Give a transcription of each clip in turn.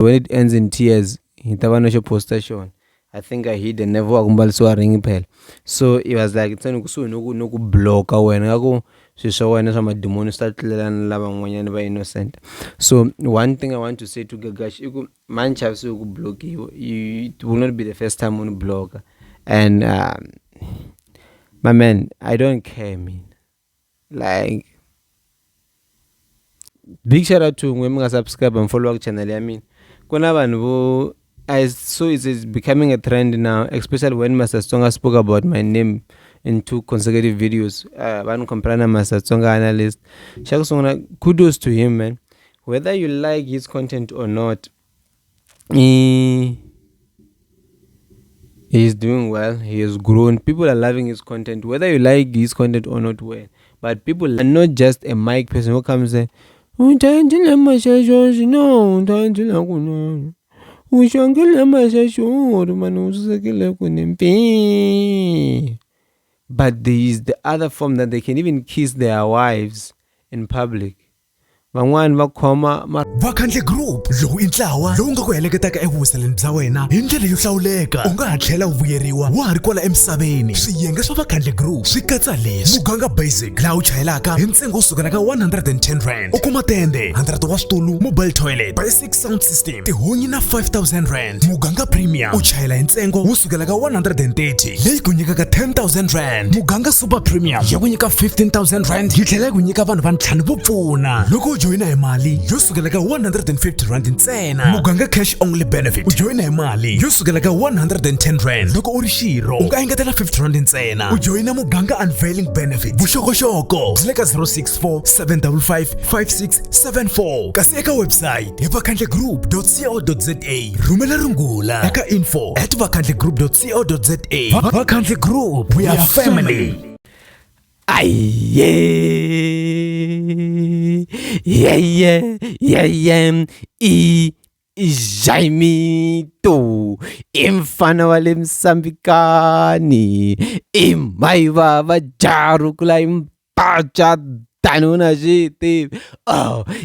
when it ends in tears, hitabanosho postation. I think I hid and never akumbaliswa ring pel. So it was like it's no block when I go so when some demon start lava innocent. So one thing I want to say to Gagash, you man chavs you block you. It will not be the first time on block. And my man, I don't care, man. Like big shout out to when subscribe and follow our channel. I mean, I saw it's becoming a trend now, especially when Master Tsonga spoke about my name in 2 consecutive videos. One comprana Master Tsonga Analyst. Kudos to him, man. Whether you like his content or not, he's doing well. He has grown. People are loving his content, whether you like his content or not. Well, but people are not just a mic person who comes and but there is the other form that they can even kiss their wives in public. Vakhandle Group lowu intlawa lowu nga ku heleketaka evuseleni bya wena hi ndlela yo hlawuleka u nga ha tlhela u vuyeriwa wa ha ri kwala emisaveni. Swiyenge swa Vakhandle Group swi katsa leswi: muganga basic laha u chayelaka hi ntsengo wo sukela ka 110 rand, u kuma tende 100 wa switulu, mobile toilet, basic sound system, tihunyi na 5000 rand. Muganga premium u chayela hi ntsengo wo sukela ka 130 leyi ku nyikaka 10000 rand. Muganga super premium ya ku nyika 15000 rand yi tlhela ku nyika vanhu va ntlhanu vo pfuna loko joina hi mali yo sukela ka 150 rand ntsena. Muganga cash only benefit u joina hi mali yo sukela ka 110 rand loko u ri xirho u nga engetela 50 rand ntsena. U joina muganga unveiling benefit vuxokoxoko byi le ka 064 755 5674 kasi eka website hi vakhandlegroup.co.za. Rhumela rungula eka info@vakhandlegroup.co.za. Vakhandle Group, we are family. Jaimito imfana wale msambikani Mhayivava jarukula impacha tanuna jiti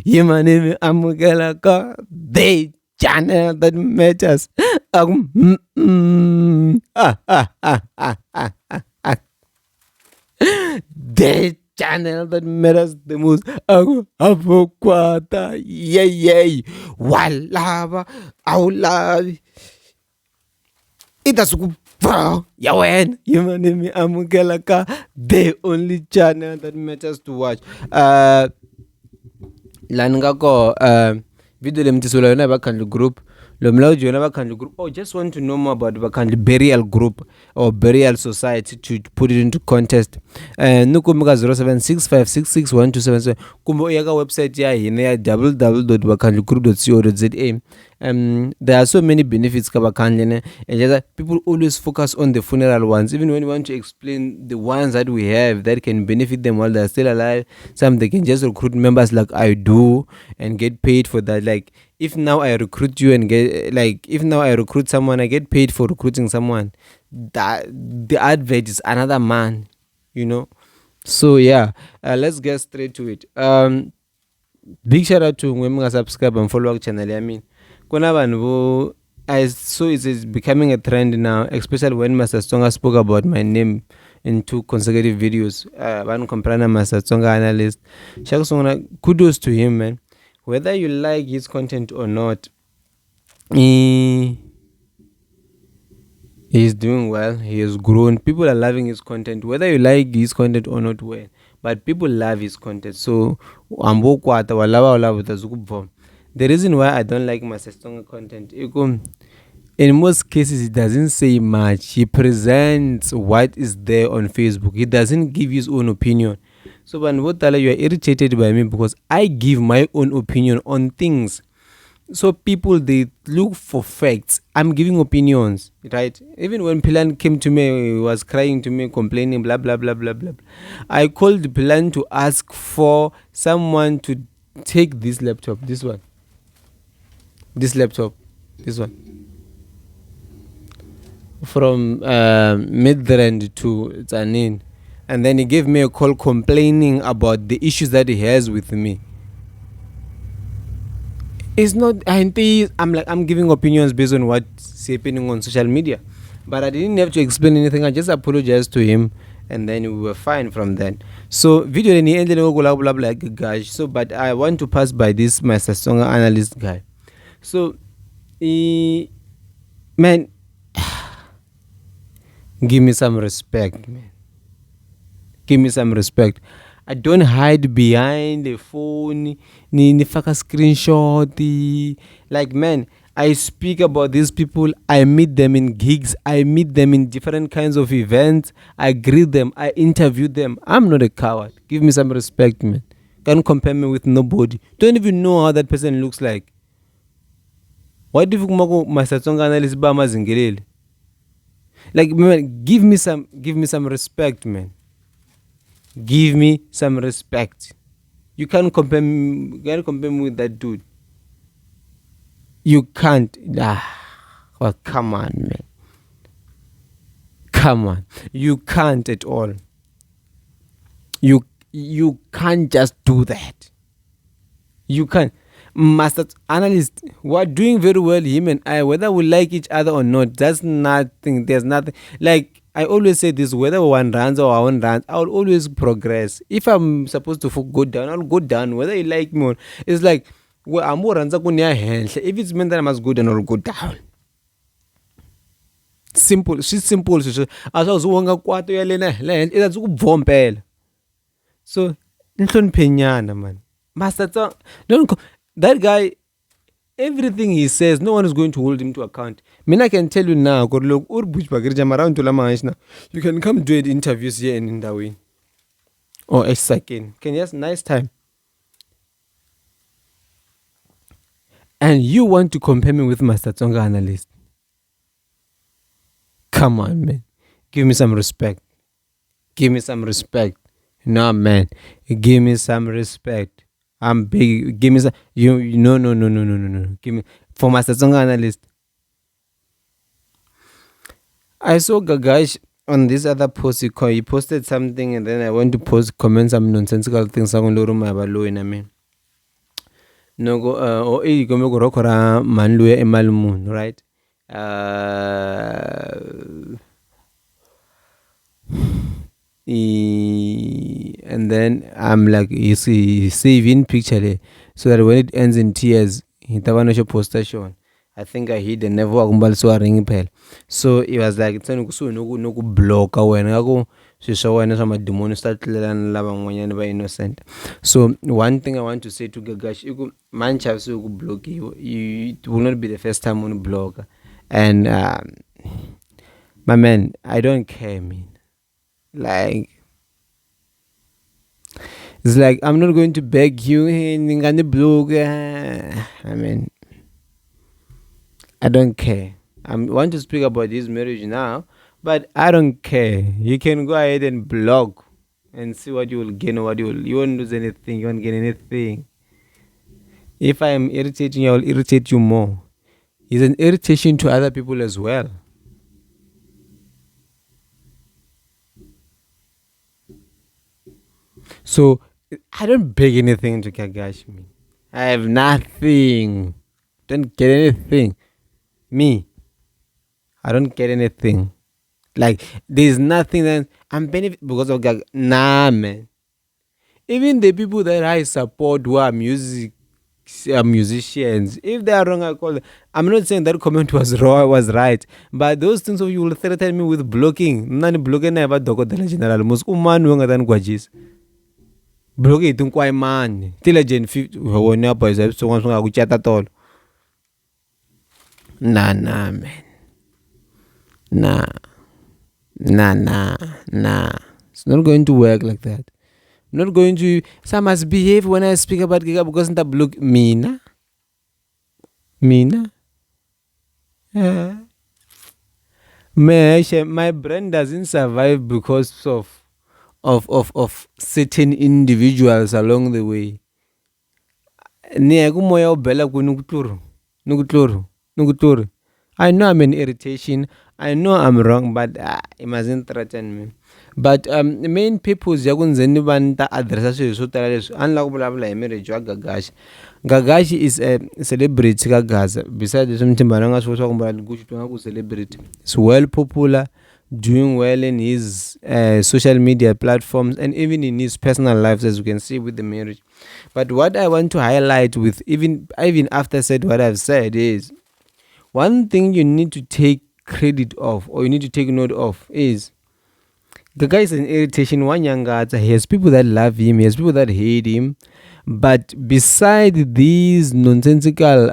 yimanimi amukela ka the channel that matters. The channel that matters the most. Avokwata yey walava awulavi itasukupa yawen yimanimi amukela ka the only channel that matters to watch. Laningako video lemtisula yona Vakhandle Group. Oh, just want to know more about Vakhandle Burial Group or Burial Society to put it into context. Nukumika 0765661277. Kumbo yaga website ya hine www.vakhandlegroup.co.za. There are so many benefits ka Vakhandle, and just people always focus on the funeral ones, even when you want to explain the ones that we have that can benefit them while they're still alive. Some they can just recruit members like I do and get paid for that. Like if now I recruit you and if now I recruit someone, I get paid for recruiting someone. That the advert is another man, you know. So yeah, let's get straight to it. Big shout out to when subscribe and follow our channel. I mean, I saw it's becoming a trend now, especially when Master Tsonga spoke about my name in 2 consecutive videos. One comprana Master Tsonga Analyst. Kudos to him, man. Whether you like his content or not, he's doing well. He has grown. People are loving his content, whether you like his content or not. Well, but people love his content. So the reason why I don't like Master Tsonga content, in most cases, he doesn't say much. He presents what is there on Facebook. He doesn't give his own opinion. So when you are irritated by me because I give my own opinion on things. So people, they look for facts. I'm giving opinions, right? Even when Pilan came to me, he was crying to me, complaining, blah, blah, blah, blah, blah. I called Pilan to ask for someone to take this laptop, this one. From Midrand to Tanin. And then he gave me a call complaining about the issues that he has with me. It's not. I'm giving opinions based on what's happening on social media, but I didn't have to explain anything. I just apologized to him, and then we were fine from then. So video ni ended blah blah blah Gagash. So but I want to pass by this Master Tsonga analyst guy. So he, man, give me some respect, man. Give me some respect. I don't hide behind the phone. Ni faka screenshot. Like, man, I speak about these people. I meet them in gigs. I meet them in different kinds of events. I greet them. I interview them. I'm not a coward. Give me some respect, man. Can't compare me with nobody. Don't even know how that person looks like. Why do you think Master Tsonga analyst ba mazingelele? Like, man, give me some respect, man. Give me some respect. You can't compare me with that dude. You can't. Well, come on, man. Come on. You can't at all. You can't just do that. You can't. Master Analyst, we're doing very well, him and I, whether we like each other or not. That's nothing. There's nothing. Like, I always say this, whether one runs or one runs, I'll always progress. If I'm supposed to go down, I'll go down, whether you like me or. It's like, well, I'm more runs. If it's meant that I must go down, I'll go down. Simple. She's simple. As I was wonga kwato ya lena, it's a so, man. Master, don't. That guy, everything he says, no one is going to hold him to account. I can tell you now, you can come do interviews here in Ndawin or a second. Can you have a nice time? And you want to compare me with Master Tsonga analyst? Come on, man. Give me some respect. Give me some respect. No, man. Give me some respect. I'm big. Give me some. No. Give me for Master Tsonga analyst. I saw Gagash on this other post. He posted something, and then I went to post comments some nonsensical things. I'm going to my in. I mean, no go. You go make rokora manluye emalumun, right? And then I'm like, you see, saving picture there, so that when it ends in tears, hitawanosho poster shown. I think I hit the never so ring pel. So it was like it's no block when I go. She saw when some demon start lava innocent. So one thing I want to say to Gagash, you go man chavs you block you. It will not be the first time on block. And my man, I don't care, man. Like, it's like I'm not going to beg you in the blog. I mean, I don't care. I want to speak about this marriage now, but I don't care. You can go ahead and blog and see what you will gain or you won't lose anything. You won't gain anything. If I am irritating you, I will irritate you more. It's an irritation to other people as well. So I don't beg anything to Gagash me. I have nothing. Don't get anything. Me, I don't get anything. Like, there's nothing that I'm benefit because of Gagash. Nah, man. Even the people that I support who are musicians, if they are wrong, I call them. I'm not saying that comment was wrong, was right, but those things of you will threaten me with blocking. None blocking never doko the general. Most woman who than gwajis. Block it to quite man. Till a gen 50 when up is so once I chat at all. Nah, man. Nah. It's not going to work like that. I'm not going to. So I must behave when I speak about Giga because the block Mina. My brain doesn't survive because of certain individuals along the way. Ni kumoya ubela ku nukutluru. I know I'm an irritation. I know I'm wrong, but it mustn't threaten me. But the main purpose ya ku ndzeni va ni ta addressa swilo swo tala leswi a ni lava ku vulavula hi marriage wa Gagash. Gagash is a celebrity ka Gaza. Besides leswi mthimbana nga swi swa ku ku xitwa nga ku celebrity. It's well popular, doing well in his social media platforms and even in his personal lives, as you can see with the marriage. But what I want to highlight with even after said what I've said is one thing you need to take credit of or you need to take note of is the guy is an irritation. One young guy, he has people that love him, he has people that hate him. But beside these nonsensical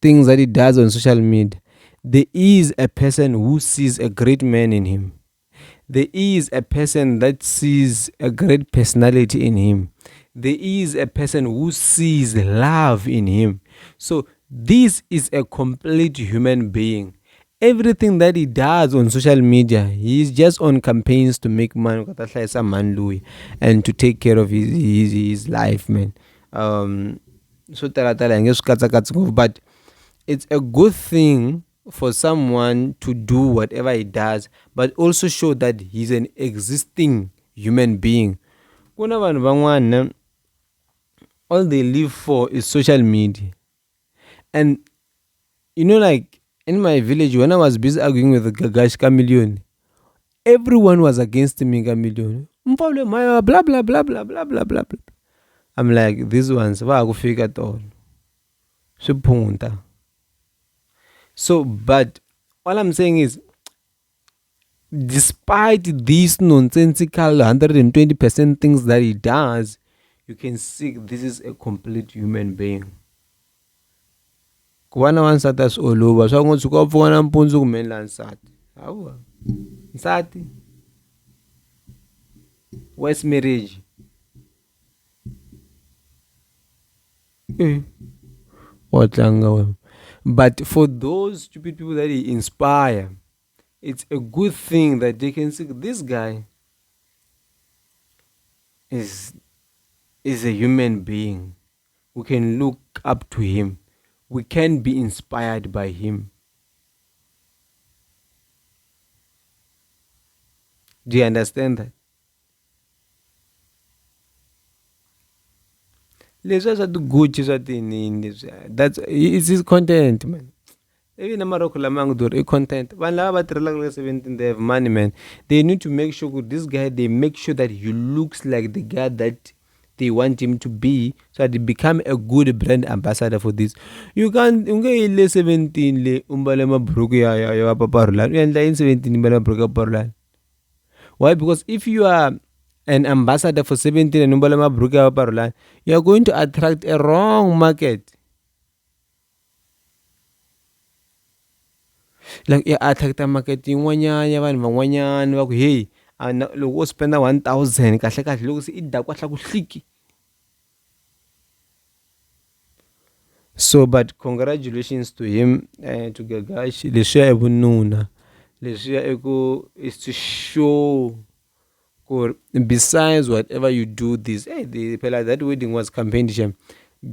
things that he does on social media, there is a person who sees a great man in him. There is a person that sees a great personality in him. There is a person who sees love in him. So this is a complete human being. Everything that he does on social media, he's just on campaigns to make money and to take care of his life, man. So but it's a good thing for someone to do whatever he does, but also show that he's an existing human being. Kuna vanhu van'wana all they live for is social media. And like in my village, when I was busy arguing with the Gagash Chameleon, everyone was against me, Chameleon. Blah blah blah blah blah blah blah blah. I'm like, these ones, figure it all. So, but all I'm saying is, despite these nonsensical 120% things that he does, you can see this is a complete human being. Kuvana wansati all over. So ngo tshuka pfuka nampundzu kumenela nsati. Hawa. Nsati. Where's marriage? But for those stupid people that he inspire, it's a good thing that they can see this guy is a human being. We can look up to him. We can be inspired by him. Do you understand that? That's it's his content, man. Even Amaroko Lamangdur, content. One lava 17, they have money, man. They need to make sure this guy, they make sure that he looks like the guy that they want him to be, so that he become a good brand ambassador for this. You can't 17 le umbalema bruku ya paparulan. You in 17 umbala bruku paparulan. Why? Because if you are an ambassador for 17 and umbalema bruku ya paparulan, you are going to attract a wrong market. Like attract market yin'wanyana vanhu van'wanyana va ku hey loko wo spenda 1000 kahle kahle loko se I da kwahla ku hliki. So but congratulations to him, to Gagash. Leswiya I vununa leswiya is to show besides whatever you do this, that wedding was campaign.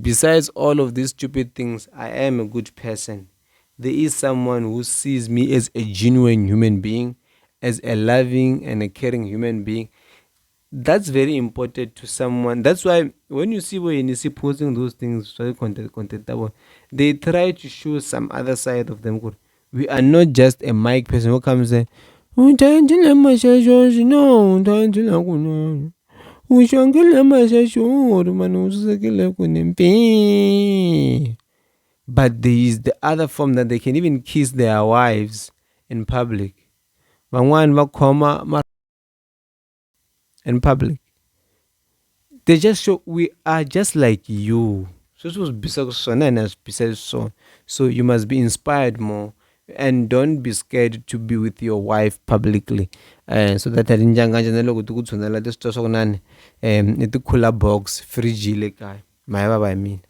Besides all of these stupid things, I am a good person. There is someone who sees me as a genuine human being, as a loving and a caring human being. That's very important to someone. That's why when you see when you see posting those things, content, they try to show some other side of them. We are not just a mic person who comes and but there is the other form that they can even kiss their wives in public. In public. They just show we are just like you. So you must be inspired more and don't be scared to be with your wife publicly. So that it box fridge Mhayivava I mean.